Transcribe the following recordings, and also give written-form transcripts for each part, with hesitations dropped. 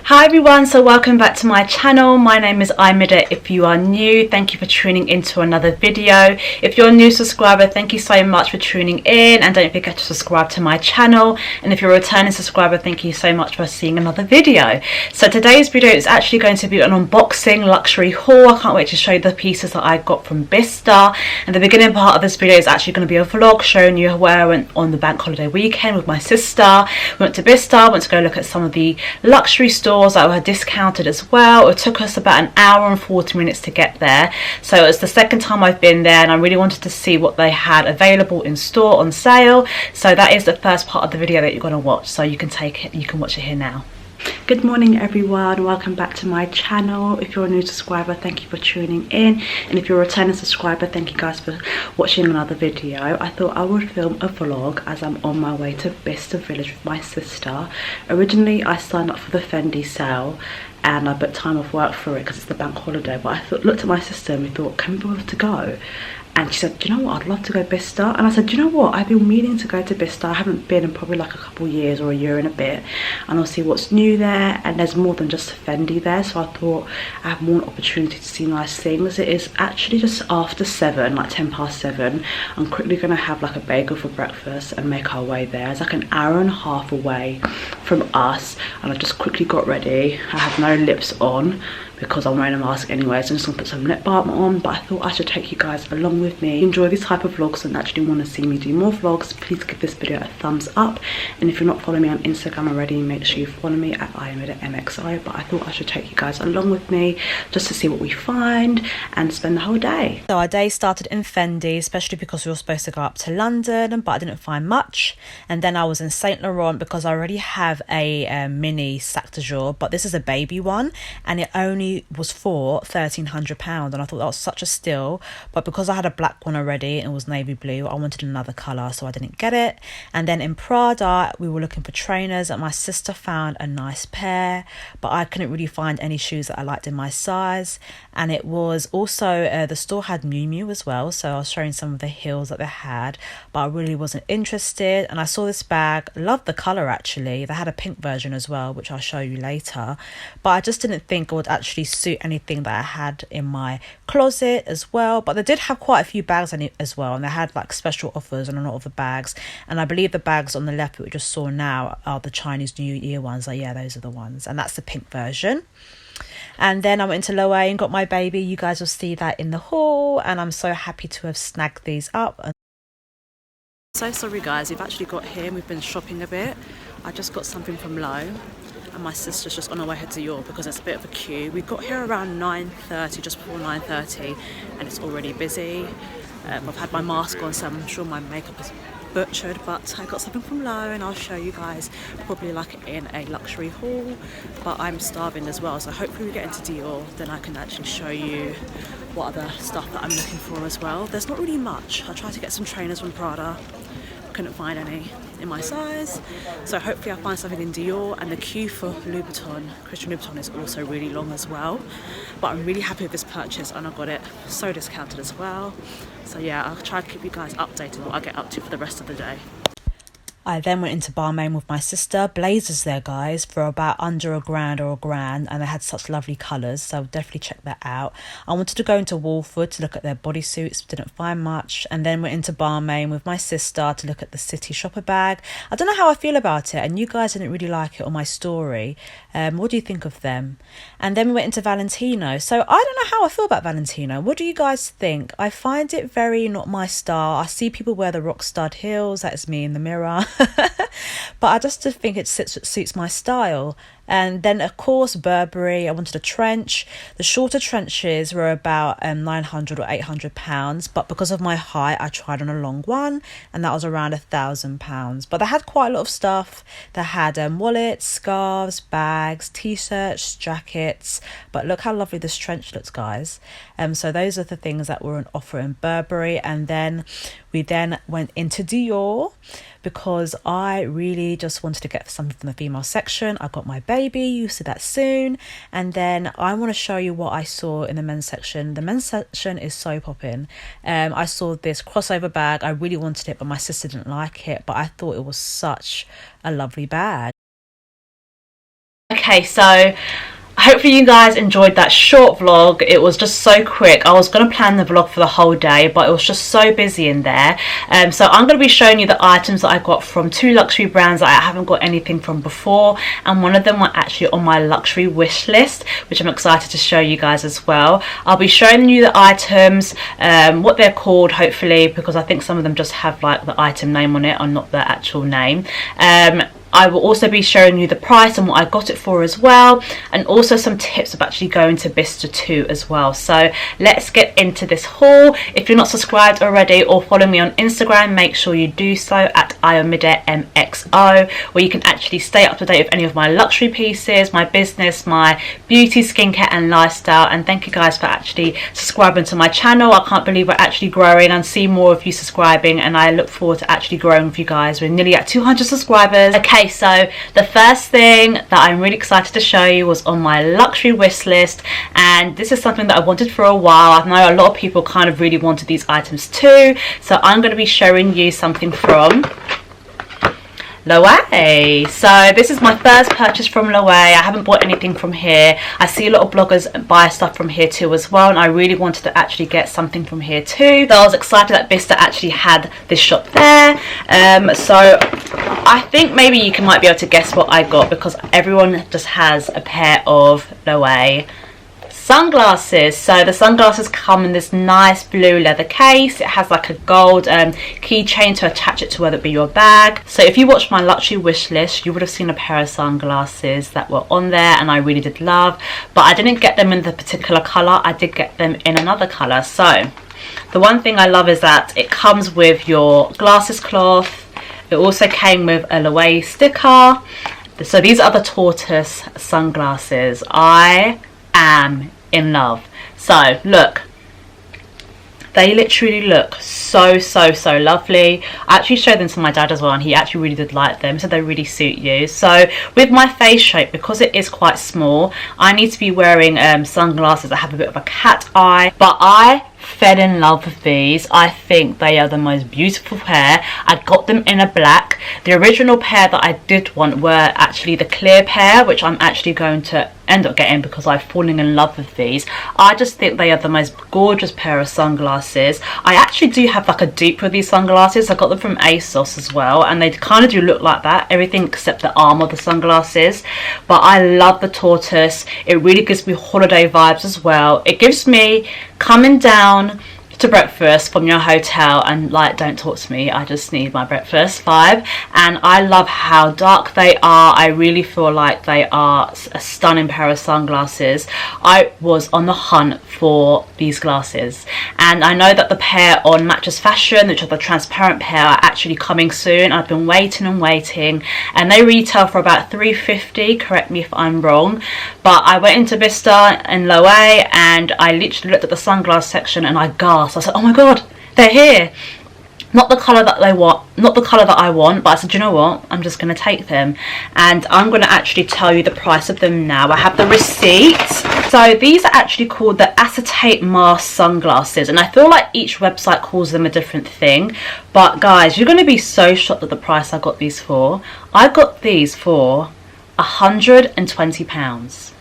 Hi everyone, so welcome back to my channel. My name is Ayomidemxo. If you are new, thank you for tuning into another video. If you're a new subscriber, thank you so much for tuning in, and don't forget to subscribe to my channel. And if you're a returning subscriber, thank you so much for seeing another video. So today's video is actually going to be an unboxing luxury haul. I can't wait to show you the pieces that I got from Bicester. And the beginning part of this video is actually going to be a vlog showing you where I went on the bank holiday weekend with my sister. We went to Bicester, went to go look at some of the luxury stores that were discounted as well. It took us about an hour and 40 minutes to get there, so it's the second time I've been there, and I really wanted to see what they had available in store on sale. So that is the first part of the video that you're going to watch, so you can watch it here now. Good morning everyone, welcome back to my channel. If you're a new subscriber, thank you for tuning in, and if you're a returning subscriber, thank you guys for watching another video. I thought I would film a vlog as I'm on my way to Bicester Village with my sister. Originally I signed up for the Fendi sale and I booked time off work for it because it's the bank holiday, but I looked at my sister and we thought, can we bother to go? And she said, do you know what, I'd love to go Bicester. And I said, do you know what, I've been meaning to go to Bicester. I haven't been in probably like a couple years or a year and a bit, and I'll see what's new there, and there's more than just Fendi there, so I thought I have more opportunity to see nice things. It is actually just after 7, like 10 past 7. I'm quickly going to have like a bagel for breakfast and make our way there. It's like an hour and a half away from us, and I just quickly got ready. I have no lips on because I'm wearing a mask anyway, so I'm just gonna put some lip balm on, but I thought I should take you guys along with me. If you enjoy these type of vlogs and actually want to see me do more vlogs, please give this video a thumbs up, and if you're not following me on Instagram already, make sure you follow me at Ayomidemxo. But I thought I should take you guys along with me just to see what we find and spend the whole day. So our day started in Fendi, especially because we were supposed to go up to London, but I didn't find much. And then I was in Saint Laurent because I already have a mini sac de jour, but this is a baby one, and it only was for £1,300, and I thought that was such a steal. But because I had a black one already and it was navy blue, I wanted another colour, so I didn't get it. And then in Prada we were looking for trainers, and my sister found a nice pair, but I couldn't really find any shoes that I liked in my size. And it was also the store had Miu Miu as well, so I was showing some of the heels that they had, but I really wasn't interested. And I saw this bag, loved the colour actually. They had a pink version as well, which I'll show you later, but I just didn't think it would actually suit anything that I had in my closet as well. But they did have quite a few bags in it as well, and they had like special offers on a lot of the bags. And I believe the bags on the left that we just saw now are the Chinese New Year ones. Like, yeah, those are the ones, and that's the pink version. And then I went into Loewe and got my baby. You guys will see that in the haul, and I'm so happy to have snagged these up. So sorry guys, we've actually got here, we've been shopping a bit. I just got something from Loewe, and my sister's just on her way to Dior because there's a bit of a queue. We got here around 9:30, just before 9:30, and it's already busy. I've had my mask on, so I'm sure my makeup is butchered, but I got something from Loewe, and I'll show you guys probably like in a luxury haul. But I'm starving as well, so hopefully we get into Dior, then I can actually show you what other stuff that I'm looking for as well. There's not really much. I tried to get some trainers from Prada, couldn't find any in my size, so hopefully I'll find something in Dior. And the queue for Louboutin, Christian Louboutin, is also really long as well, but I'm really happy with this purchase, and I got it so discounted as well. So yeah, I'll try to keep you guys updated what I get up to for the rest of the day. I then went into Balmain with my sister. Blazers there, guys, for about under £1,000 or £1,000, and they had such lovely colours, so definitely check that out. I wanted to go into Wolford to look at their bodysuits, didn't find much, and then went into Balmain with my sister to look at the City shopper bag. I don't know how I feel about it, and you guys didn't really like it on my story. What do you think of them? And then we went into Valentino. So I don't know how I feel about Valentino. What do you guys think? I find it very not my style. I see people wear the rock stud heels, that is me in the mirror. But I just think it suits my style. And then of course Burberry, I wanted a trench. The shorter trenches were about £900 or £800, but because of my height I tried on a long one, and that was around £1,000. But they had quite a lot of stuff. They had wallets, scarves, bags, t-shirts, jackets. But look how lovely this trench looks, guys. So those are the things that were on offer in Burberry. And then we then went into Dior because I really just wanted to get something from the female section. I got my baby, you'll see that soon. And then I want to show you what I saw in the men's section. The men's section is so popping. I saw this crossover bag. I really wanted it, but my sister didn't like it, but I thought it was such a lovely bag. Okay, so hopefully you guys enjoyed that short vlog. It was just so quick. I was going to plan the vlog for the whole day, but it was just so busy in there. So I'm going to be showing you the items that I got from 2 luxury brands that I haven't got anything from before, and one of them were actually on my luxury wish list, which I'm excited to show you guys as well. I'll be showing you the items, what they're called, hopefully, because I think some of them just have like the item name on it and not the actual name. I will also be showing you the price and what I got it for as well, and also some tips of actually going to Bicester too as well. So let's get into this haul. If you're not subscribed already or follow me on Instagram, make sure you do so at Ayomidemxo, where you can actually stay up to date with any of my luxury pieces, my business, my beauty, skincare and lifestyle. And thank you guys for actually subscribing to my channel. I can't believe we're actually growing and see more of you subscribing, and I look forward to actually growing with you guys. We're nearly at 200 subscribers. Okay, so the first thing that I'm really excited to show you was on my luxury wish list, and this is something that I wanted for a while. I know a lot of people kind of really wanted these items too, so I'm going to be showing you something from Loewe. So this is my first purchase from Loewe. I haven't bought anything from here. I see a lot of bloggers buy stuff from here too as well, and I really wanted to actually get something from here too. So I was excited that Bicester actually had this shop there. So I think maybe you might be able to guess what I got, because everyone just has a pair of Loewe sunglasses. So the sunglasses come in this nice blue leather case. It has like a gold keychain to attach it to, whether it be your bag. So if you watched my luxury wish list, you would have seen a pair of sunglasses that were on there and I really did love, but I didn't get them in the particular colour. I did get them in another colour. So the one thing I love is that it comes with your glasses cloth. It also came with a Loewe sticker. So these are the tortoise sunglasses. I am in love. So look, they literally look so lovely. I actually showed them to my dad as well, and he actually really did like them, so they really suit you. So with my face shape, because it is quite small, I need to be wearing sunglasses that have a bit of a cat eye, but I fell in love with these. I think they are the most beautiful pair. I got them in a black. The original pair that I did want were actually the clear pair, which I'm actually going to end up getting because I've fallen in love with these. I just think they are the most gorgeous pair of sunglasses. I actually do have like a dupe of these sunglasses. I got them from ASOS as well, and they kind of do look like that, everything except the arm of the sunglasses. But I love the tortoise. It really gives me holiday vibes as well. It gives me coming down to breakfast from your hotel and like, don't talk to me, I just need my breakfast vibe. And I love how dark they are. I really feel like they are a stunning pair of sunglasses. I was on the hunt for these glasses, and I know that the pair on Matches Fashion, which are the transparent pair, are actually coming soon. I've been waiting and waiting, and they retail for about $3.50, correct me if I'm wrong. But I went into Bicester and Loewe, and I literally looked at the sunglass section and I gasped. I said, oh my god, they're here. Not the colour that they want, not the colour that I want, but I said, you know what, I'm just going to take them. And I'm going to actually tell you the price of them now. I have the receipt. So these are actually called the acetate mask sunglasses, and I feel like each website calls them a different thing. But guys, you're going to be so shocked at the price I got these for. I got these for £120.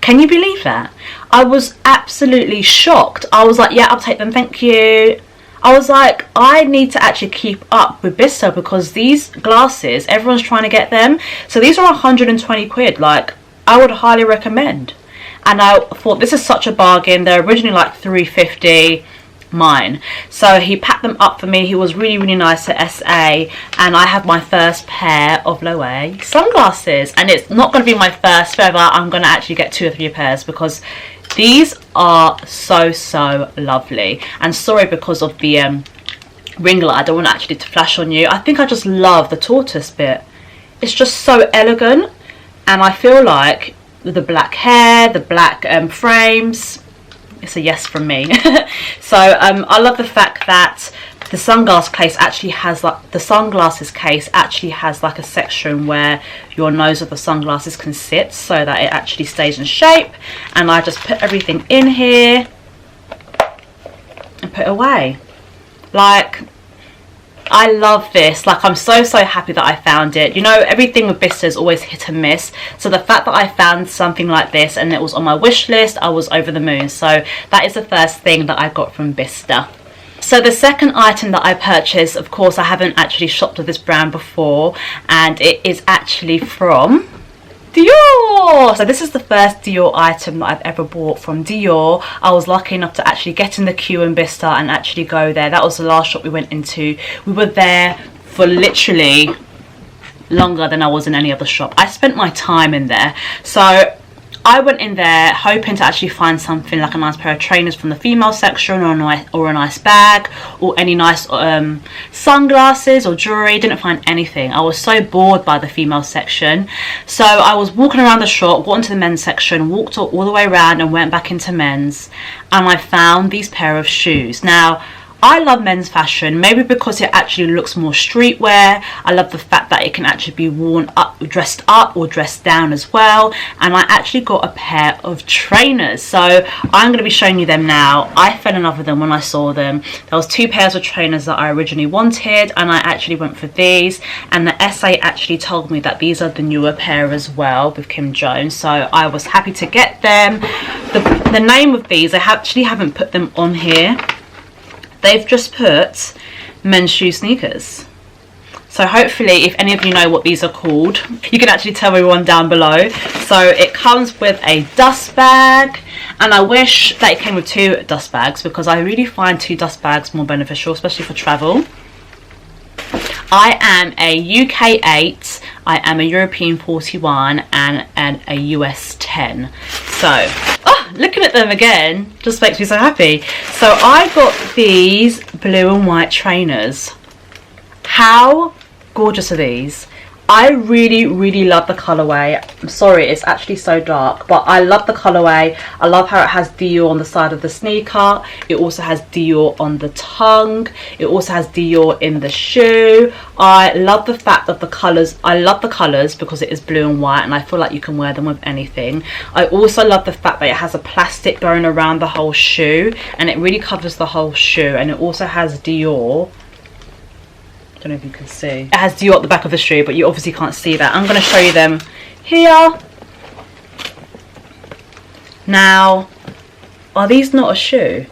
Can you believe that? I was absolutely shocked. I was like, yeah, I'll take them, thank you. I was like, I need to actually keep up with Bicester, because these glasses, everyone's trying to get them. So these are 120 quid. Like, I would highly recommend. And I thought, this is such a bargain. They're originally like $3.50 mine. So he packed them up for me. He was really nice at SA, and I have my first pair of Loewe sunglasses. And it's not going to be my first forever. I'm going to actually get 2 or 3 pairs, because these are so lovely. And sorry, because of the ring light, I don't want actually to flash on you. I think I just love the tortoise bit. It's just so elegant, and I feel like with the black hair, the black frames, it's a yes from me. So I love the fact that the sunglasses case actually has like a section where your nose of the sunglasses can sit, so that it actually stays in shape. And I just put everything in here and put it away. Like, I love this. Like, I'm so happy that I found it. You know, everything with Bicester is always hit and miss, so the fact that I found something like this and it was on my wish list, I was over the moon. So that is the first thing that I got from Bicester. So the second item that I purchased, of course I haven't actually shopped with this brand before, and it is actually from Dior. So this is the first Dior item that I've ever bought from Dior. I was lucky enough to actually get in the queue in Bicester and actually go there. That was the last shop we went into. We were there for literally longer than I was in any other shop. I spent my time in there. So I went in there hoping to actually find something like a nice pair of trainers from the female section, or a nice bag, or any nice sunglasses or jewelry. Didn't find anything. I was so bored by the female section. So I was walking around the shop, got into the men's section, walked all the way around and went back into men's, and I found these pair of shoes. Now, I love men's fashion, maybe because it actually looks more streetwear. I love the fact that it can actually be worn up, dressed up or dressed down as well. And I actually got a pair of trainers, so I'm going to be showing you them now. I fell in love with them when I saw them. There was 2 pairs of trainers that I originally wanted, and I actually went for these, and the essay actually told me that these are the newer pair as well with Kim Jones, so I was happy to get them. The name of these, I actually haven't put them on here. They've just put men's shoe sneakers. So hopefully, if any of you know what these are called, you can actually tell everyone down below. So it comes with a dust bag, and I wish that it came with 2 dust bags, because I really find 2 dust bags more beneficial, especially for travel. I am a UK 8, I am a European 41, and a US 10. So, looking at them again just makes me so happy. So I got these blue and white trainers. How gorgeous are these? I really love the colorway. I'm sorry, it's actually so dark, but I love the colorway. I love how it has Dior on the side of the sneaker. It also has Dior on the tongue. It also has Dior in the shoe. I love the fact of the colors. I love the colors because it is blue and white, and I feel like you can wear them with anything. I also love the fact that it has a plastic going around the whole shoe, and it really covers the whole shoe. And it also has Dior. I don't know if you can see. It has Dior at the back of the shoe, but you obviously can't see that. I'm going to show you them here. Now, are these not a shoe?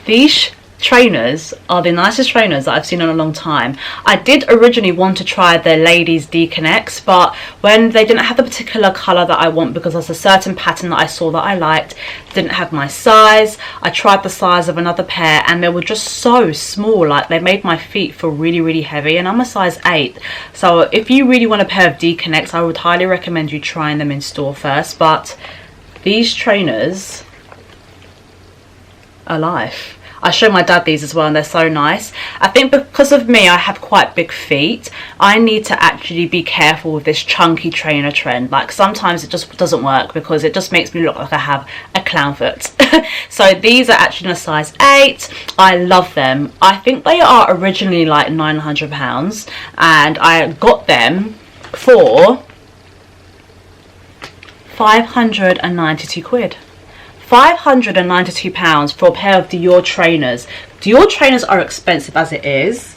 These trainers are the nicest trainers that I've seen in a long time. I did originally want to try the ladies Deconnects, but when they didn't have the particular colour that I want, because there's a certain pattern that I saw that I liked, didn't have my size. I tried the size of another pair and they were just so small, like they made my feet feel really heavy, and I'm a size 8. So if you really want a pair of Deconnects, I would highly recommend you trying them in store first. But these trainers are life. I showed my dad these as well, and they're so nice. I think because of me, I have quite big feet. I need to actually be careful with this chunky trainer trend. Like, sometimes it just doesn't work because it just makes me look like I have a clown foot. So these are actually in a size 8. I love them. I think they are originally like £900, and I got them for 592 quid. £592 for a pair of Dior trainers. Dior trainers are expensive as it is.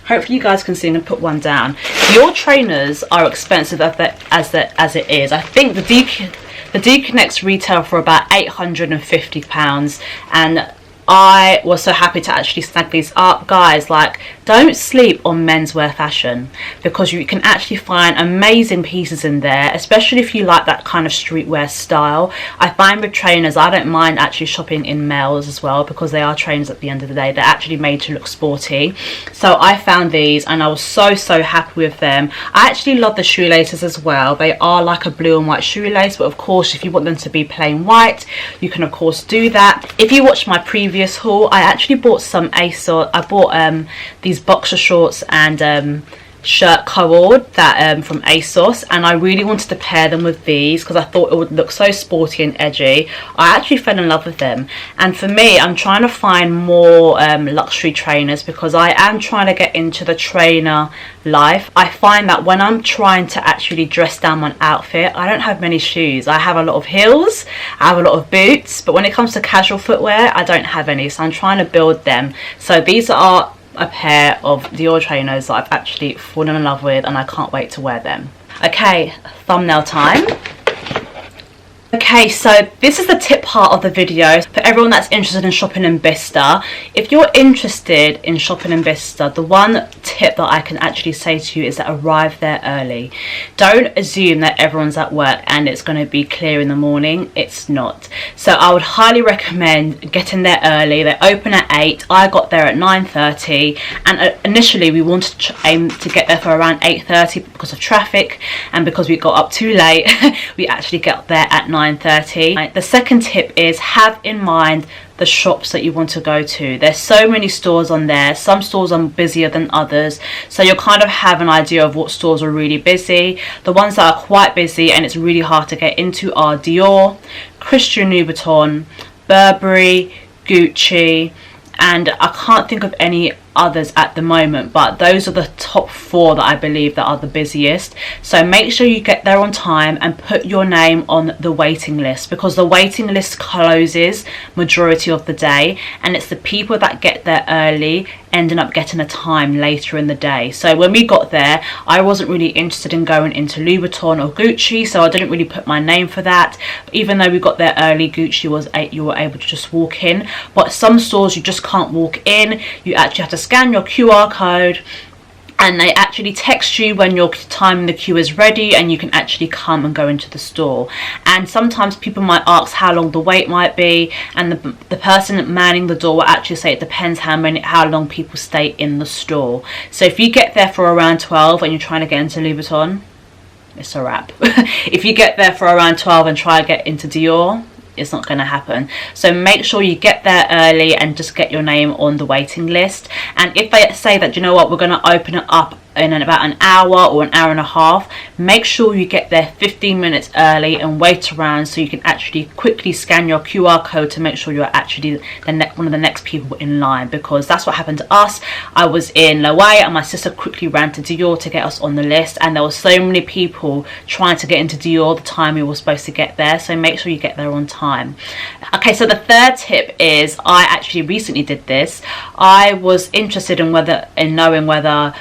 Hopefully you guys can see. I'm going to put one down. Dior trainers are expensive as it is. I think the Deconnects retail for about £850, and I was so happy to actually snag these up. Guys, like, don't sleep on menswear fashion, because you can actually find amazing pieces in there, especially if you like that kind of streetwear style. I find with trainers, I don't mind actually shopping in males as well, because they are trainers at the end of the day. They're actually made to look sporty. So I found these and I was so happy with them. I actually love the shoelaces as well. They are like a blue and white shoelace, but of course if you want them to be plain white, you can of course do that. If you watched my previous haul, I actually bought some ASOS. I bought these boxer shorts and shirt cord that from ASOS, and I really wanted to pair them with these because I thought it would look so sporty and edgy. I actually fell in love with them, and for me, I'm trying to find more luxury trainers because I am trying to get into the trainer life. I find that when I'm trying to actually dress down my outfit, I don't have many shoes. I have a lot of heels, I have a lot of boots, but when it comes to casual footwear, I don't have any, so I'm trying to build them. So these are a pair of Dior trainers that I've actually fallen in love with, and I can't wait to wear them. Okay, thumbnail time. Okay, so this is the tip part of the video for everyone that's interested in shopping in Bicester. If you're interested in shopping in Bicester, the one tip that I can actually say to you is that arrive there early. Don't assume that everyone's at work and it's going to be clear in the morning. It's not. So I would highly recommend getting there early. They open at 8. I got there at 9:30, and initially we wanted to aim to get there for around 8:30 because of traffic, and because we got up too late we actually got there at 9:30. The second tip is have in mind the shops that you want to go to. There's so many stores on there. Some stores are busier than others, so you'll kind of have an idea of what stores are really busy. The ones that are quite busy and it's really hard to get into are Dior, Christian Louboutin, Burberry, Gucci, and I can't think of any others at the moment, but those are the top 4 that I believe that are the busiest. So make sure you get there on time and put your name on the waiting list, because the waiting list closes majority of the day, and it's the people that get there early ending up getting a time later in the day. So when we got there, I wasn't really interested in going into Louboutin or Gucci, so I didn't really put my name for that. Even though we got there early, Gucci was you were able to just walk in, but some stores you just can't walk in. You actually have to scan your QR code, and they actually text you when your time in the queue is ready, and you can actually come and go into the store. And sometimes people might ask how long the wait might be, and the person manning the door will actually say it depends how long people stay in the store. So if you get there for around 12 and you're trying to get into Louboutin, it's a wrap. If you get there for around 12 and try to get into Dior, it's not going to happen. So make sure you get there early and just get your name on the waiting list. And if they say that, you know what, we're going to open it up in about an hour or an hour and a half, make sure you get there 15 minutes early and wait around so you can actually quickly scan your QR code to make sure you're actually one of the next people in line, because that's what happened to us. I was in Loewe and my sister quickly ran to Dior to get us on the list, and there were so many people trying to get into Dior the time we were supposed to get there, so make sure you get there on time. Okay, so the third tip is, I actually recently did this. I was interested in knowing whether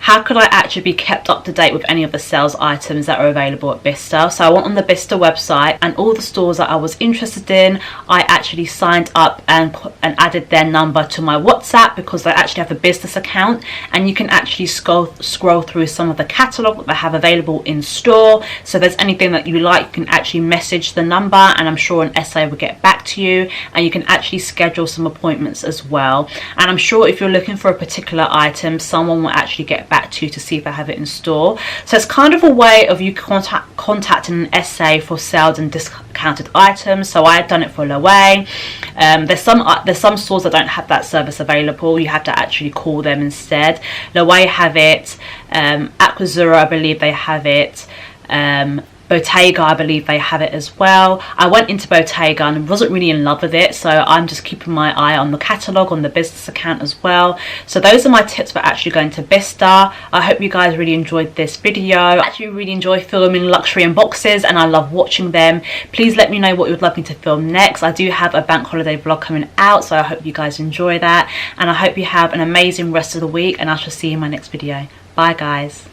how could I actually be kept up to date with any of the sales items that are available at Bicester. So I went on the Bicester website, and all the stores that I was interested in, I actually signed up and added their number to my WhatsApp, because I actually have a business account, and you can actually scroll through some of the catalogue that they have available in store. So if there's anything that you like, you can actually message the number, and I'm sure an SA will get back to you, and you can actually schedule some appointments as well. And I'm sure if you're looking for a particular item, someone will actually get back to you to see if I have it in store. So it's kind of a way of you contacting an SA for sales and discounted items. So I had done it for Loewe. There's some stores that don't have that service available. You have to actually call them instead. Loewe have it, Aquazura, I believe they have it, Bottega, I believe they have it as well. I went into Bottega and wasn't really in love with it, so I'm just keeping my eye on the catalogue on the business account as well. So those are my tips for actually going to Bicester. I hope you guys really enjoyed this video. I actually really enjoy filming luxury unboxes, and I love watching them. Please let me know what you would like me to film next. I do have a bank holiday vlog coming out, so I hope you guys enjoy that, and I hope you have an amazing rest of the week, and I shall see you in my next video. Bye guys.